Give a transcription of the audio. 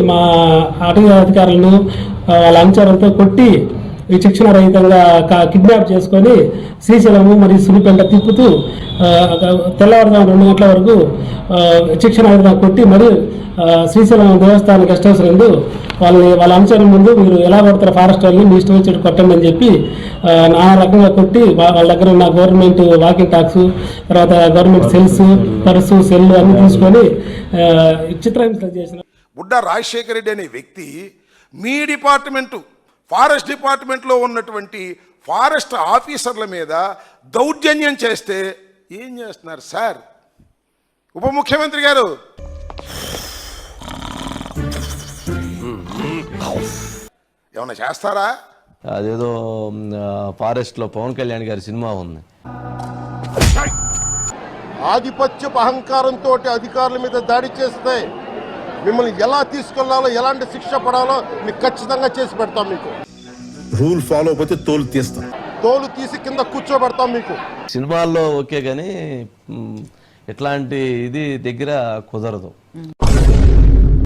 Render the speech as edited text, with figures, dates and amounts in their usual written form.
మా అటవీ అధికారులను వాళ్ళ అనుచరులతో కొట్టి విచక్షణ రహితంగా కిడ్నాప్ చేసుకొని శ్రీశైలము మరియు సులిపేట తిప్పుతూ తెల్లవారుజాము 2 గంటల వరకు విచక్షణ రహితంగా కొట్టి మరియు శ్రీశైలం దేవస్థానం గెస్ట్ హౌస్ నందు వాళ్ళ అనుచరుల ముందు మీరు ఎలా కొడతారు ఫారెస్ట్ వాళ్ళని మీ ఇష్టం వచ్చి కొట్టండి అని చెప్పి నా రకంగా కొట్టి వాళ్ళ దగ్గర ఉన్న గవర్నమెంట్ వాకింగ్ టాక్స్ తర్వాత గవర్నమెంట్ సెల్స్ పర్సు సెల్ అన్ని తీసుకొని చిత్రహింసలు చేసిన బుడ్డా రాజశేఖర రెడ్డి అనే వ్యక్తి మీ డిపార్ట్మెంటు ఫారెస్ట్ డిపార్ట్మెంట్లో ఉన్నటువంటి ఫారెస్ట్ ఆఫీసర్ల మీద దౌర్జన్యం చేస్తే ఏం చేస్తున్నారు సార్ ఉప ముఖ్యమంత్రి గారు? ఏమన్నా చేస్తారా? అదేదో ఫారెస్ట్లో పవన్ కళ్యాణ్ గారి సినిమా ఉంది. ఆధిపత్యపు అహంకారంతో అధికారుల మీద దాడి చేస్తే మిమ్మల్ని ఎలా తీసుకెళ్లాలో ఎలాంటి శిక్ష పడాలో మీకు ఖచ్చితంగా చేసి పెడతాం. మీకు రూల్ ఫాలో అయిపోతే తోలు తీస్తాం, తోలు తీసి కింద కూర్చోబెడతాం. మీకు సినిమాల్లో ఓకే కానీ ఇట్లాంటి ఇది దగ్గర కుదరదు.